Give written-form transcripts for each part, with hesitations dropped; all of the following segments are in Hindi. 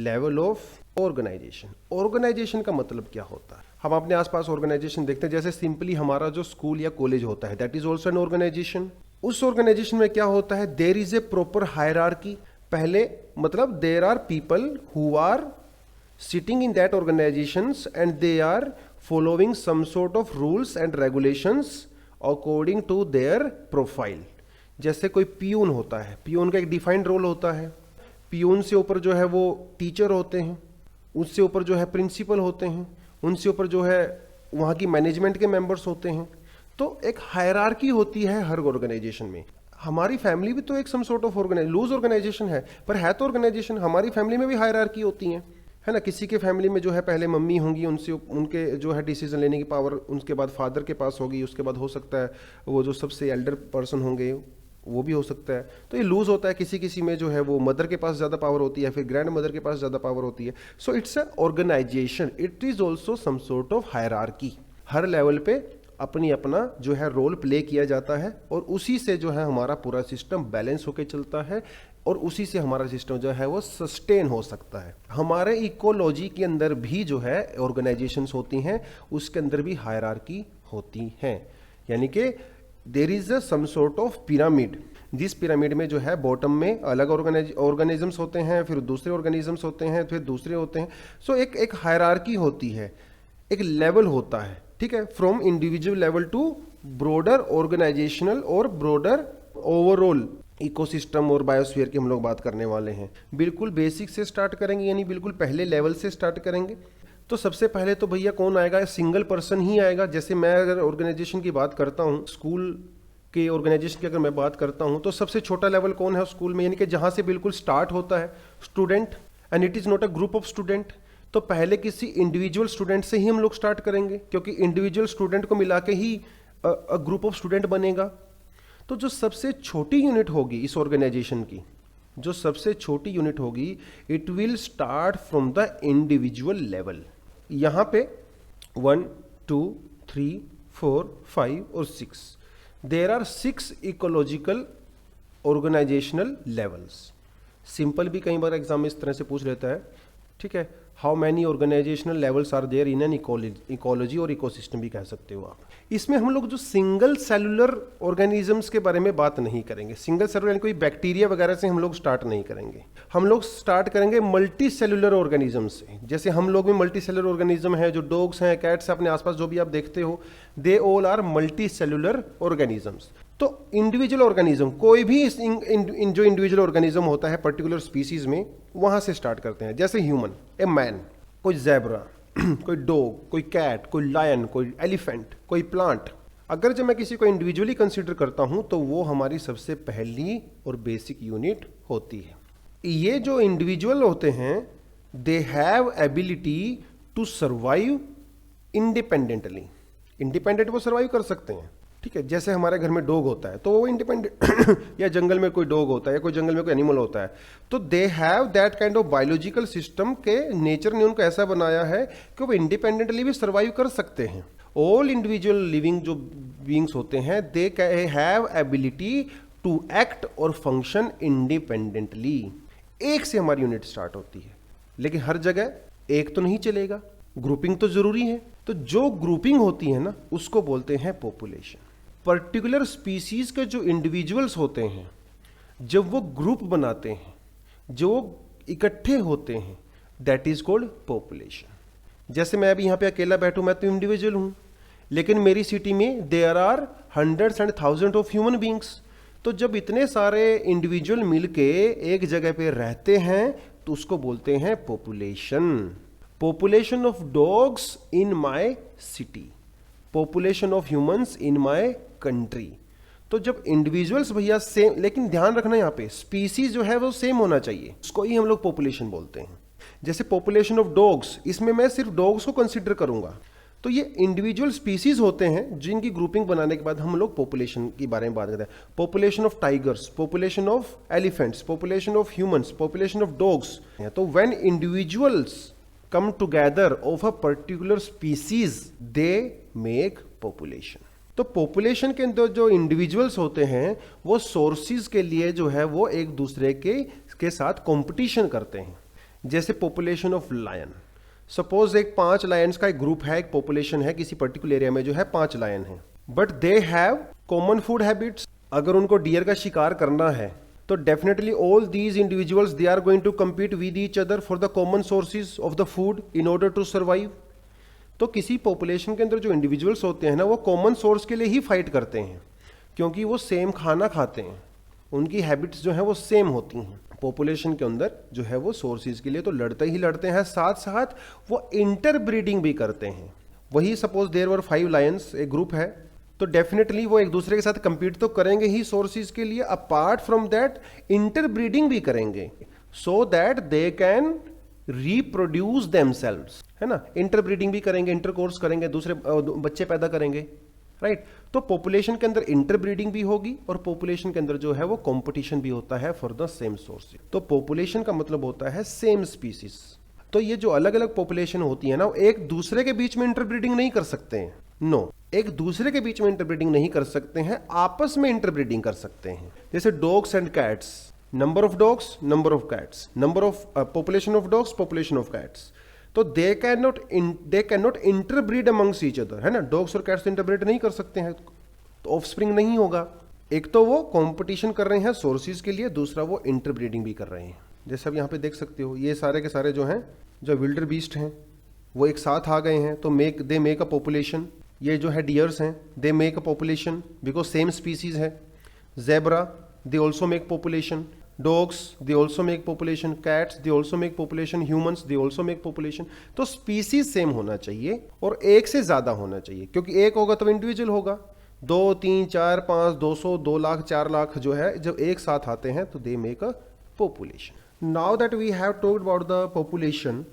Level of organisation. ऑर्गेनाइजेशन का मतलब क्या होता है? हम अपने आसपास ऑर्गेनाइजेशन देखते हैं, जैसे सिंपली हमारा जो स्कूल या कॉलेज होता है, that is also an organization. उस ऑर्गेनाइजेशन में क्या होता है? There is a proper hierarchy. पहले मतलब there are people who are sitting in that organizations and they are following some sort of rules and regulations according to their profile। जैसे कोई पियून होता है, पियून का एक डिफाइंड रोल होता है, पियून से ऊपर जो है वो टीचर होते हैं, उससे ऊपर जो है प्रिंसिपल होते हैं, उनसे ऊपर जो है वहाँ की मैनेजमेंट के मेंबर्स होते हैं। तो एक हायरार्की होती है हर ऑर्गेनाइजेशन में। हमारी फैमिली भी तो एक some sort of loose organization है, पर है तो ऑर्गेनाइजेशन। हमारी फैमिली में भी हायरार्की होती है ना। किसी के फैमिली में जो है पहले मम्मी होंगी, उनसे उनके जो है डिसीजन लेने की पावर, उसके बाद फादर के पास होगी, उसके बाद हो सकता है वो जो सबसे एल्डर पर्सन होंगे वो भी हो सकता है। तो ये लूज होता है। किसी किसी में जो है वो मदर के पास ज़्यादा पावर होती है, फिर ग्रैंड मदर के पास ज़्यादा पावर होती है। So it's a organization, it is also some sort of hierarchy. हर लेवल पे अपनी अपना जो है रोल प्ले किया जाता है और उसी से जो है हमारा पूरा सिस्टम बैलेंस होकर चलता है और उसी से हमारा सिस्टम जो है वो सस्टेन हो सकता है। हमारे इकोलॉजी के अंदर भी जो है ऑर्गेनाइजेशंस होती हैं, उसके अंदर भी हायरार्की होती हैं। यानी कि there is some sort of pyramid, जिस पिरामिड में जो है बॉटम में अलग ऑर्गेनिजम्स होते हैं, फिर दूसरे ऑर्गेनिजम्स होते हैं, फिर दूसरे होते हैं। सो एक हायरार्की होती है, एक लेवल होता है, ठीक है, from individual level to broader organizational और ब्रॉडर ओवरऑल इकोसिस्टम और बायोस्फीयर की हम लोग बात करने वाले हैं। बिल्कुल बेसिक से स्टार्ट करेंगे, यानी बिल्कुल पहले लेवल से स्टार्ट करेंगे। तो सबसे पहले तो भैया कौन आएगा? सिंगल पर्सन ही आएगा। जैसे मैं अगर ऑर्गेनाइजेशन की बात करता हूँ, स्कूल के ऑर्गेनाइजेशन की अगर मैं बात करता हूँ, तो सबसे छोटा लेवल कौन है स्कूल में? यानी कि जहाँ से बिल्कुल स्टार्ट होता है student, and it is not a group of student. तो पहले किसी इंडिविजुअल स्टूडेंट से ही हम लोग स्टार्ट करेंगे, क्योंकि इंडिविजुअल स्टूडेंट को मिला के ही ग्रुप ऑफ स्टूडेंट बनेगा। तो जो सबसे छोटी यूनिट होगी इस ऑर्गेनाइजेशन की, जो सबसे छोटी यूनिट होगी, it will start from the individual level. यहाँ पे 1 2 3 4 5 और 6 there are 6 ecological organizational levels. Simple भी कई बार एग्जाम में इस तरह से पूछ लेता है, ठीक है, how many organizational levels are there in an ecology, और इकोसिस्टम भी कह सकते हो आप। इसमें हम लोग जो सिंगल सेलुलर ऑर्गेनिजम्स के बारे में बात नहीं करेंगे। सिंगल सेलुलर यानी कोई बैक्टीरिया वगैरह से हम लोग स्टार्ट नहीं करेंगे। हम लोग स्टार्ट करेंगे मल्टी सेलुलर ऑर्गेनिज्म से। जैसे हम लोग में मल्टी सेलुलर ऑर्गेनिज्म है, जो डॉग्स हैं, कैट्स हैं, अपने आसपास जो भी आप देखते हो, they all are multi cellular organisms. तो इंडिविजुअल ऑर्गेनिज्म, कोई भी जो इंडिविजुअल ऑर्गेनिज्म होता है पर्टिकुलर स्पीसीज में, वहां से स्टार्ट करते हैं। जैसे ह्यूमन, ए मैन, कोई ज़ेब्रा, कोई डॉग, कोई कैट, कोई लायन, कोई एलिफेंट, कोई प्लांट। अगर जब मैं किसी को इंडिविजुअली कंसीडर करता हूं तो वो हमारी सबसे पहली और बेसिक यूनिट होती है। ये जो इंडिविजुअल होते हैं, they have ability to survive independently. Independent वो सर्वाइव कर सकते हैं, ठीक है। जैसे हमारे घर में डॉग होता है तो वो इंडिपेंडेंट या जंगल में कोई डॉग होता है या कोई जंगल में कोई एनिमल होता है, तो they have that kind of biological system के नेचर ने उनको ऐसा बनाया है कि वो इंडिपेंडेंटली भी सर्वाइव कर सकते हैं। ऑल इंडिविजुअल लिविंग जो बीइंग्स होते हैं, they have ability to act और फंक्शन इंडिपेंडेंटली। एक से हमारी यूनिट स्टार्ट होती है, लेकिन हर जगह एक तो नहीं चलेगा, ग्रुपिंग तो जरूरी है। तो जो ग्रुपिंग होती है ना, उसको बोलते हैं पॉपुलेशन। पर्टिकुलर स्पीसीज के जो इंडिविजुअल्स होते हैं, जब वो ग्रुप बनाते हैं, जो इकट्ठे होते हैं, दैट इज कॉल्ड पॉपुलेशन। जैसे मैं अभी यहाँ पे अकेला बैठूं, मैं तो इंडिविजुअल हूं, लेकिन मेरी सिटी में there are hundreds and thousand of human beings. तो जब इतने सारे इंडिविजुअल मिलके एक जगह पे रहते हैं तो उसको बोलते हैं population. Population of dogs in my city, population of humans in my country. तो जब इंडिविजुअल्स भैया सेम, लेकिन ध्यान रखना यहाँ पे स्पीसीज जो है वो सेम होना चाहिए, उसको ही हम लोग पॉपुलेशन बोलते हैं। जैसे पॉपुलेशन ऑफ डॉग्स, इसमें मैं सिर्फ डॉग्स को कंसिडर करूंगा। तो ये इंडिविजुअल स्पीसीज होते हैं जिनकी ग्रुपिंग बनाने के बाद हम लोग पॉपुलेशन के बारे में बात करते हैं। Population of tigers, population of elephants, population of humans, population of dogs. तो when individuals come together of a particular species, they make population। तो पॉपुलेशन के अंदर जो इंडिविजुअल्स होते हैं वो सोर्सेज के लिए जो है वो एक दूसरे के साथ कंपटीशन करते हैं। जैसे पॉपुलेशन ऑफ लायन, सपोज एक 5 लायंस का एक ग्रुप है, एक पॉपुलेशन है किसी पर्टिकुलर एरिया में जो है 5 लायन है, but they have common food habits. अगर उनको डियर का शिकार करना है तो definitely all these individuals they are going to compete with each other for the common sources of the food in order to survive. तो किसी पॉपुलेशन के अंदर जो इंडिविजुअल्स होते हैं ना, वो कॉमन सोर्स के लिए ही फाइट करते हैं, क्योंकि वो सेम खाना खाते हैं, उनकी हैबिट्स जो है वो सेम होती हैं। पॉपुलेशन के अंदर जो है वो सोर्सेज के लिए तो लड़ते ही लड़ते हैं, साथ साथ वो इंटर ब्रीडिंग भी करते हैं। वही सपोज देयर वर 5 लायंस, एक ग्रुप है, तो डेफिनेटली वो एक दूसरे के साथ कंपीट तो करेंगे ही सोर्सेज के लिए, apart from that inter breeding भी करेंगे, so that they can reproduce themselves, है ना। इंटर ब्रीडिंग भी करेंगे, इंटरकोर्स करेंगे, दूसरे बच्चे पैदा करेंगे, राइट। तो पॉपुलेशन के अंदर इंटर ब्रीडिंग भी होगी और पॉपुलेशन के अंदर जो है वो कंपटीशन भी होता है फॉर द सेम सोर्स। तो पॉपुलेशन का मतलब होता है सेम स्पीसीज। तो ये जो अलग अलग पॉपुलेशन होती है ना, वो एक दूसरे के बीच में इंटरब्रीडिंग नहीं कर सकते हैं, नो, एक दूसरे के बीच में इंटरब्रीडिंग नहीं कर सकते हैं, आपस में इंटरब्रीडिंग कर सकते हैं। जैसे dogs and cats, number of dogs, number of cats, number of population of dogs, population of cats. तो they can not interbreed amongst each other, है ना। डॉग्स और कैट्स इंटरब्रीड नहीं कर सकते हैं, तो ऑफस्प्रिंग नहीं होगा। एक तो वो कंपटीशन कर रहे हैं सोर्सेज के लिए, दूसरा वो इंटरब्रीडिंग भी कर रहे हैं। जैसे अब यहाँ पे देख सकते हो, ये सारे के सारे जो हैं, जो विल्डर बीस्ट हैं, वो एक साथ आ गए हैं, तो दे मेक अ पॉपुलेशन। ये जो है डियर्स हैं, they make a population because same species है। Zebra, they also make population. Dogs, they also make population. Cats, they also make population. Humans, they also make population. तो species सेम होना चाहिए और एक से ज्यादा होना चाहिए, क्योंकि एक होगा तो इंडिविजुअल होगा। 2, 3, 4, 5, 200, 2 लाख, 4 लाख जो है, जब एक साथ आते हैं तो they make a population. Now that we have talked about the population,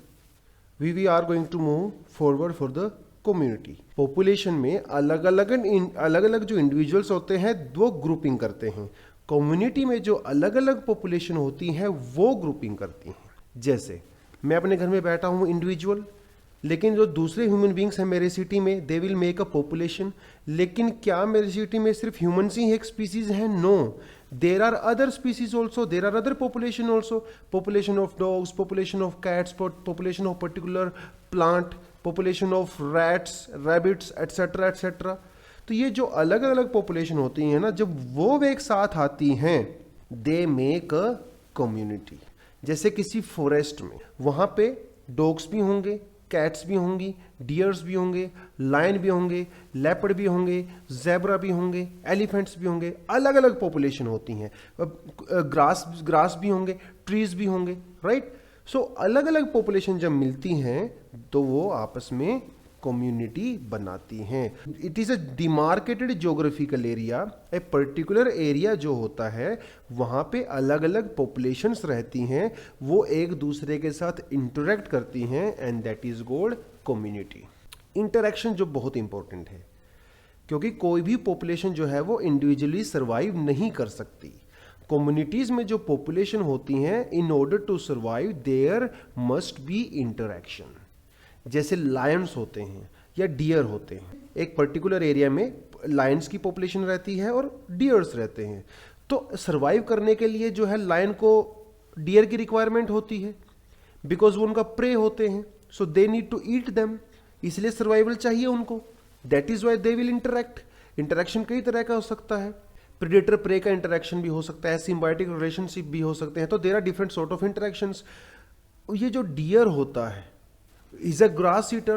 we are going to move forward for the community. Population में अलग अलग जो इंडिविजुअल्स होते हैं वो ग्रुपिंग करते हैं। कम्युनिटी में जो अलग अलग पॉपुलेशन होती हैं वो ग्रुपिंग करती हैं। जैसे मैं अपने घर में बैठा हूँ इंडिविजुअल, लेकिन जो दूसरे ह्यूमन बींग्स हैं मेरे सिटी में, they will make a population. लेकिन क्या मेरी सिटी में सिर्फ ह्यूमंस ही एक स्पीसीज हैं? No, there are other species also, there are other population also, population of dogs, population of cats, population of particular plant, population of rats, rabbits, etcetera etcetera. तो ये जो अलग अलग पॉपुलेशन होती है ना, जब वो एक साथ आती हैं, दे मेक अ कम्युनिटी। जैसे किसी फॉरेस्ट में, वहां पे डॉग्स भी होंगे, कैट्स भी होंगी, डियर्स भी होंगे, लायन भी होंगे, लेपर्ड भी होंगे, जेब्रा भी होंगे, एलिफेंट्स भी होंगे, अलग अलग पॉपुलेशन होती हैं। ग्रास भी होंगे, ट्रीज भी होंगे, राइट। सो अलग अलग पॉपुलेशन जब मिलती हैं तो वो आपस में कम्युनिटी बनाती हैं। It is a demarcated geographical area, a particular area जो होता है वहां पे अलग अलग पॉपुलेशंस रहती हैं, वो एक दूसरे के साथ इंटरेक्ट करती हैं, and that is called community. Interaction जो बहुत इंपॉर्टेंट है, क्योंकि कोई भी पॉपुलेशन जो है वो इंडिविजुअली सर्वाइव नहीं कर सकती। कम्युनिटीज में जो पॉपुलेशन होती हैं, in order to survive there must be interaction. जैसे लायंस होते हैं या डियर होते हैं, एक पर्टिकुलर एरिया में लायंस की पॉपुलेशन रहती है और डियर्स रहते हैं, तो सर्वाइव करने के लिए जो है लायन को डियर की रिक्वायरमेंट होती है, बिकॉज वो उनका प्रे होते हैं, so they need to eat them, इसलिए सर्वाइवल चाहिए उनको। That is why they will interact. Interaction कई तरह का हो सकता है, प्रेडेटर प्रे का इंटरेक्शन भी हो सकता है, सिम्बायोटिक रिलेशनशिप भी हो सकते हैं, तो there are different sort of interactions. ये जो डियर होता है is a grass eater,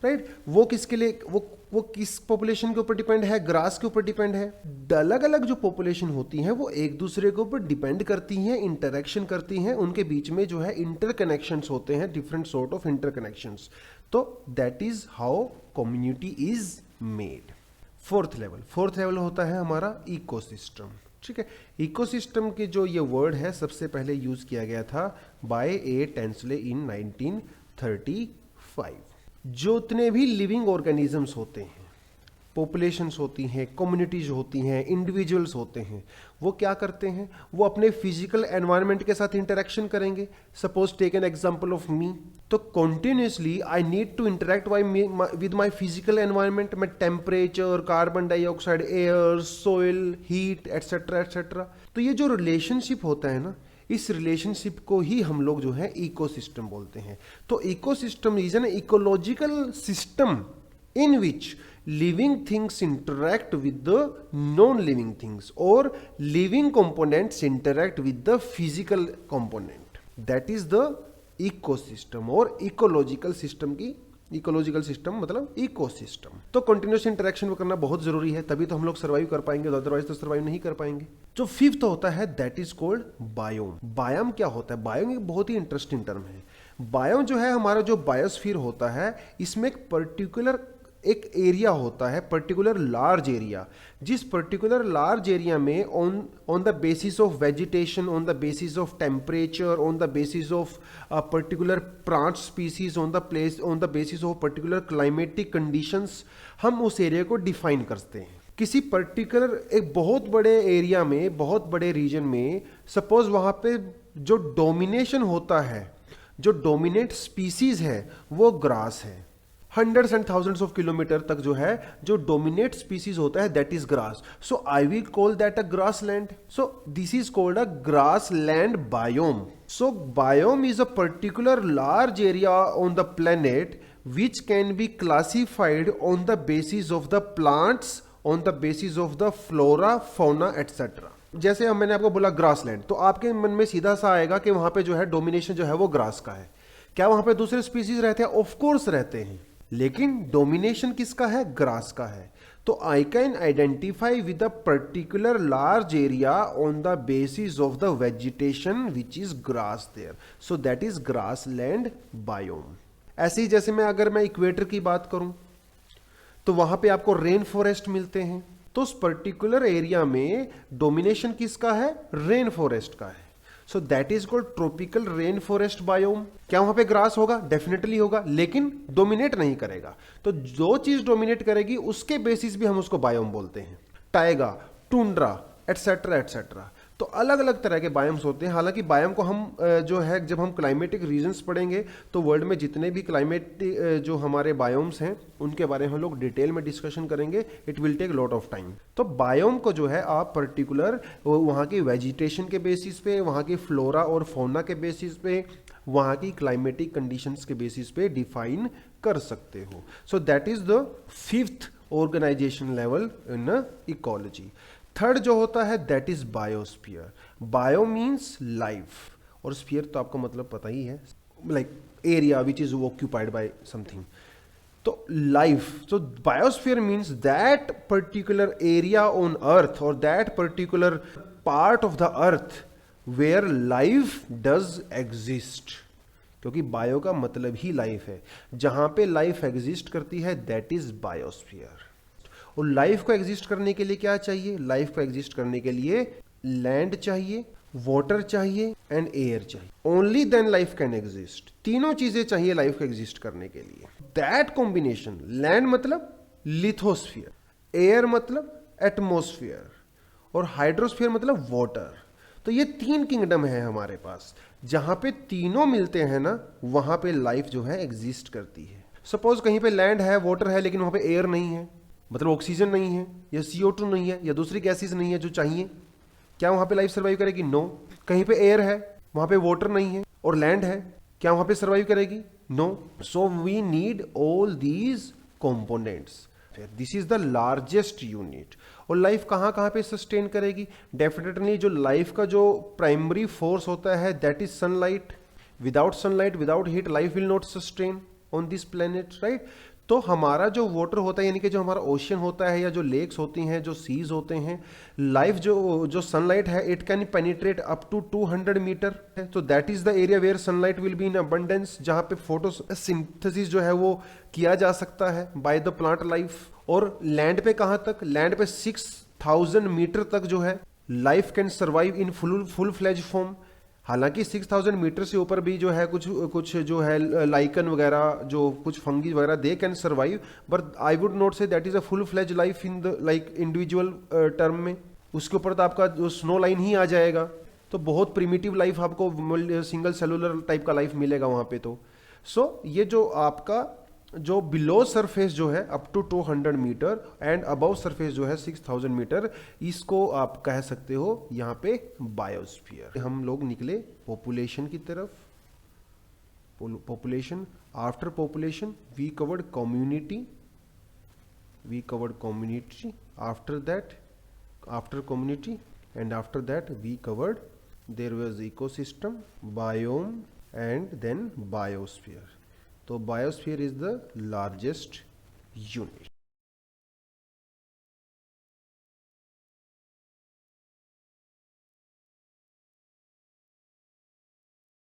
right. वो किसके लिए, वो किस पॉपुलेशन के ऊपर डिपेंड है? ग्रास के ऊपर डिपेंड है। अलग अलग जो पॉपुलेशन होती हैं वो एक दूसरे के ऊपर डिपेंड करती हैं, इंटरेक्शन करती हैं, उनके बीच में जो है इंटरकनेक्शंस होते हैं, डिफरेंट सॉर्ट ऑफ इंटरकनेक्शंस। तो that is how community is made. Fourth level होता है हमारा इकोसिस्टम, ठीक है। इकोसिस्टम के जो ये वर्ड है सबसे पहले यूज किया गया था बाय ए टेंसले इन 1935। जो उतने भी लिविंग ऑर्गेनिजम्स होते हैं, पॉपुलेशंस होती हैं, कम्युनिटीज होती हैं, इंडिविजुअल्स होते हैं, वो क्या करते हैं? वो अपने फिजिकल एनवायरनमेंट के साथ इंटरेक्शन करेंगे। Suppose take an example of me, तो continuously I need to interact with my physical environment. मैं temperature, carbon dioxide, air, soil, heat etcetera etcetera. तो ये जो रिलेशनशिप होता है ना, इस रिलेशनशिप को ही हम लोग जो है इकोसिस्टम बोलते हैं। तो ecosystem is an ecological system in which living things interact with the non-living things or living components interact with the physical component. That is the ecosystem और ecological system की इकोलॉजिकल सिस्टम मतलब इकोसिस्टम। तो कंटिन्यूस इंटरेक्शन वो करना बहुत जरूरी है, तभी तो हम लोग सर्वाइव कर पाएंगे, अदरवाइज तो सर्वाइव नहीं कर पाएंगे। जो फिफ्थ होता है that is called biome. Biome क्या होता है? बायोम एक बहुत ही इंटरेस्टिंग टर्म है। बायोम जो है हमारा जो बायोस्फीयर होता है, इसमें एक पर्टिकुलर एक एरिया होता है, पर्टिकुलर लार्ज एरिया, जिस पर्टिकुलर लार्ज एरिया में on the basis of vegetation, on the basis of temperature, on the basis of particular plant species, on the basis of particular climatic conditions, हम उस एरिया को डिफाइन करते हैं। किसी पर्टिकुलर एक बहुत बड़े एरिया में, बहुत बड़े रीजन में, सपोज वहां पे जो डोमिनेशन होता है, जो डोमिनेट स्पीसीज है वो ग्रास है। Hundreds and thousands of kilometre तक जो है जो डोमिनेट स्पीसीज होता है that is grass. So I will call that a grass land. So this is called a grass land biome. So biome is a particular large area on the planet which can be classified on the basis of the plants, on the basis of the flora, fauna etcetera. जैसे मैंने आपको बोला ग्रास लैंड, तो आपके मन में सीधा सा आएगा कि वहां पे जो है डोमिनेशन जो है वो ग्रास का है। क्या वहां पे दूसरे स्पीसीज रहते हैं? ऑफ कोर्स रहते हैं, लेकिन डोमिनेशन किसका है? ग्रास का है। तो I can identify with a particular large area on the basis of the vegetation which is grass there. So that is grassland biome. ऐसे ही जैसे मैं इक्वेटर की बात करूं तो वहां पे आपको रेन फॉरेस्ट मिलते हैं, तो उस पर्टिकुलर एरिया में डोमिनेशन किसका है? रेन फॉरेस्ट का है। सो that is called tropical rain forest biome. क्या वहां पे ग्रास होगा? डेफिनेटली होगा, लेकिन डोमिनेट नहीं करेगा। तो जो चीज डोमिनेट करेगी उसके बेसिस भी हम उसको बायोम बोलते हैं। Tyga, tundra etcetera etcetera. तो अलग अलग तरह के बायोम्स होते हैं। हालांकि बायोम को हम जो है जब हम क्लाइमेटिक रीजन्स पढ़ेंगे तो वर्ल्ड में जितने भी क्लाइमेटिक जो हमारे बायोम्स हैं उनके बारे में हम लोग डिटेल में डिस्कशन करेंगे। It will take lot of time. तो बायोम को जो है आप पर्टिकुलर वहाँ की वेजिटेशन के बेसिस पे, वहाँ की फ्लोरा और फौना के बेसिस पे, वहाँ की क्लाइमेटिक कंडीशंस के बेसिस पे डिफाइन कर सकते हो। So that is the fifth organization level in ecology. Third जो होता है that is biosphere. Bio means life, और स्फीयर तो आपको मतलब पता ही है, like area which is occupied by something. तो life, so biosphere means that particular area on earth or that particular part of the earth where life does exist। क्योंकि बायो का मतलब ही लाइफ है, जहां पे लाइफ एग्जिस्ट करती है दैट इज बायोस्फीयर। और लाइफ को एग्जिस्ट करने के लिए क्या चाहिए? लाइफ को एग्जिस्ट करने के लिए लैंड चाहिए, वाटर चाहिए एंड एयर चाहिए। Only then life can exist. तीनों चीजें चाहिए लाइफ को एग्जिस्ट करने के लिए। दैट कॉम्बिनेशन, लैंड मतलब लिथोस्फीयर, एयर मतलब एटमोस्फियर, और हाइड्रोस्फीयर मतलब वाटर। तो ये तीन किंगडम है हमारे पास, जहां पे तीनों मिलते हैं ना वहां पे लाइफ जो है एग्जिस्ट करती है। सपोज कहीं पे लैंड है, वाटर है, लेकिन वहां पे एयर नहीं है, मतलब ऑक्सीजन नहीं है, या CO2 नहीं है, या दूसरी गैसेस नहीं है जो चाहिए। क्या वहां पे लाइफ सर्वाइव करेगी? नो। कहीं पे एयर है, वहां पे वाटर नहीं है, और लैंड है, क्या वहां पे सर्वाइव करेगी? No. So we need all these components. This is the largest unit. और लाइफ कहाँ कहाँ पे सस्टेन करेगी? डेफिनेटली जो लाइफ का जो प्राइमरी फोर्स होता है that is sunlight. Without sunlight, without heat, life will not sustain on this planet, right. तो हमारा जो वाटर होता है, यानी कि जो हमारा ओशियन होता है, या जो लेक्स होती हैं, जो सीज होते हैं, लाइफ जो सनलाइट है it can penetrate up to 200 metre है। तो that is the area where sunlight will be in abundance, जहां पे फोटोसिंथेसिस जो है वो किया जा सकता है बाय द प्लांट लाइफ। और लैंड पे कहां तक? लैंड पे 6000 मीटर तक जो है life can survive in full fledge form. हालांकि 6000 मीटर से ऊपर भी जो है कुछ जो है लाइकन वगैरह, जो कुछ फंगी वगैरह, they can survive, but I would not say that is a full fledge life in the like individual term में। उसके ऊपर तो आपका जो स्नो लाइन ही आ जाएगा, तो बहुत प्रिमिटिव लाइफ आपको सिंगल सेलुलर टाइप का लाइफ मिलेगा वहां पे। तो सो ये जो आपका जो बिलो सरफेस जो है up to 200 metre and above surface जो है 6000 मीटर, इसको आप कह सकते हो यहाँ पे बायोस्फीयर। हम लोग निकले पॉपुलेशन की तरफ। Population, after population we covered community, after that, after community, and after that we covered there was ecosystem, biome, and then biosphere. So biosphere is the largest unit.